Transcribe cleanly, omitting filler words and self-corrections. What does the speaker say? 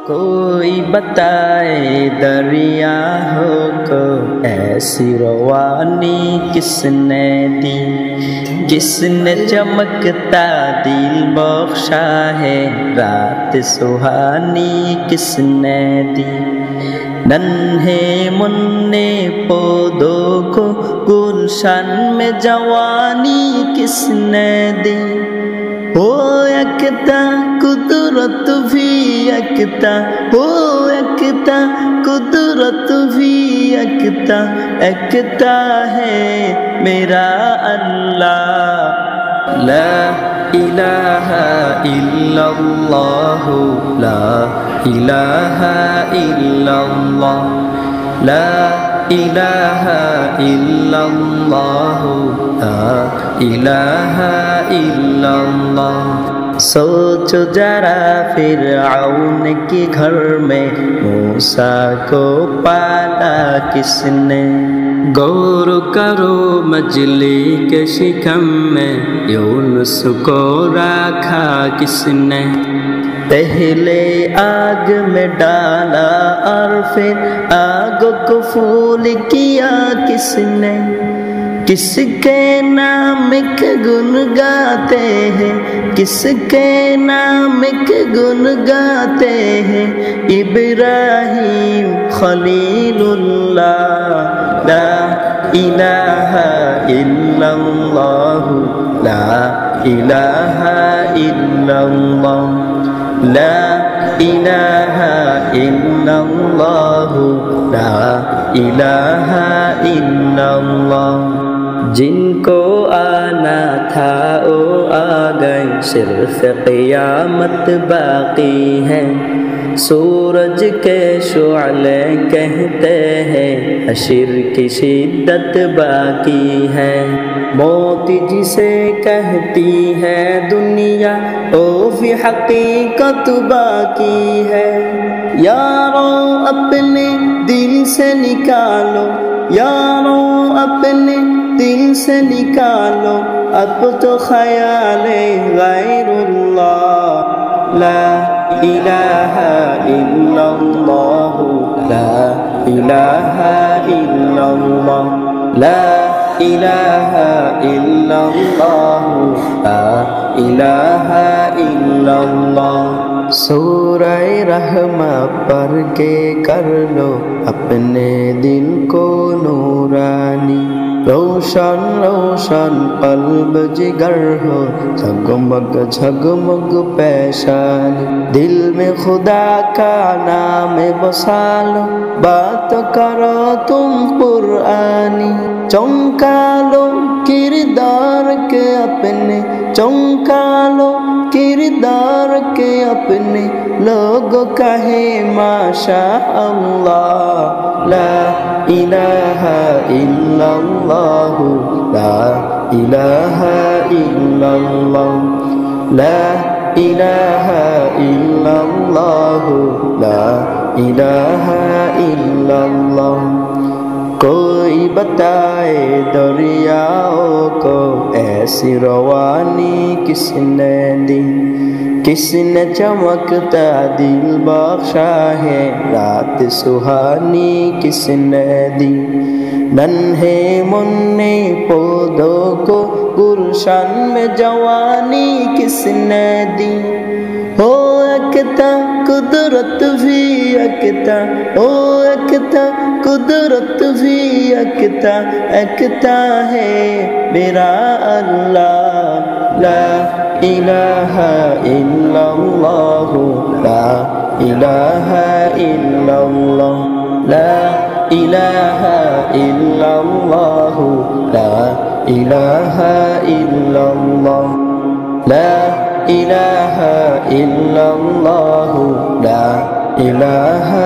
कोई बताए दरिया हो को ऐसी रवानी किसने दी, किसने चमकता दिल बख्शा है रात सुहानी किसने दी। नन्हे मुन्ने पौधों को गुलशन में जवानी किसने दी। हो यकता कुदरत भी यकता, हो यकता कुदरत भी यकता, यकता है मेरा अल्लाह। ला इलाहा इल्लल्लाह, ला इलाहा इल्लल्लाह, ला इलाहा इल्लल्लाह, ला इलाहा इल्लल्लाह। सोचो जरा फिरऔन के घर में मूसा को पाला किसने। गौर करो मजली के शिकम में यूनुस को रखा किसने। पहले आग में डाला और फिर आग को फूल किया किसने। किसके नाम के गुन गाते हैं, किसके नाम के गुन गाते हैं इब्राहिम खलीलुल्लाह। ला इलाहा इल्लल्लाह, ला इलाहा इल्लल्लाह, ला इलाहा इल्लल्लाह, ला इलाहा इल्लल्लाह। जिनको आना था वो आ गए, सिर्फ क़यामत बाकी है। सूरज के शुअले कहते हैं हश्र की शिद्दत बाकी है। मौत जिसे कहती है दुनिया वो भी हकीकत बाकी है। यारो अपने दिल से निकालो, यारो अपने दिल से निकालो अब तो ख्याले गैरुल्लाह। ला इलाहा इल्लल्लाह, ला इलाहा इल्लल्लाह, ला इलाहा इल्लल्लाह, ला इलाहा इल्लल्लाह। सूरह रहमत पढ़ के कर लो अपने दिल को नूरानी। रोशन रोशन कल्ब जिगर हो, झगमग झगमग पेशानी। दिल में खुदा का नाम बसा लो, बात करो तुम कुरानी। चौंका लो किरदार के अपने, चौंका लो किरदार के अपने। लोग कहे माशा अल्लाह। ला इलाहा इल्लल्लाह, ला इलाहा इल्लल्लाह, ला इलाहा इल्लल्लाह, ला इलाहा इल्लल्लाह। कोई बताए दरियाओं को ऐसी रवानी किसने दी, किसने चमकता दिल बख्शा है रात सुहानी किसने दी। नन्हे मुन्ने पौधों को गुलशन में जवानी किसने दी। हो यकता कुदरत भी यकता, हो यकता कुदरत भी यकता, यकता है मेरा अल्लाह। ला इलाहा इल्लल्लाह, ला इलाहा इल्लल्लाह, ला इलाहा इल्लल्लाह, ला इलाहा इल्लल्लाह, ला इलाहा इल्लल्लाह, ला इलाहा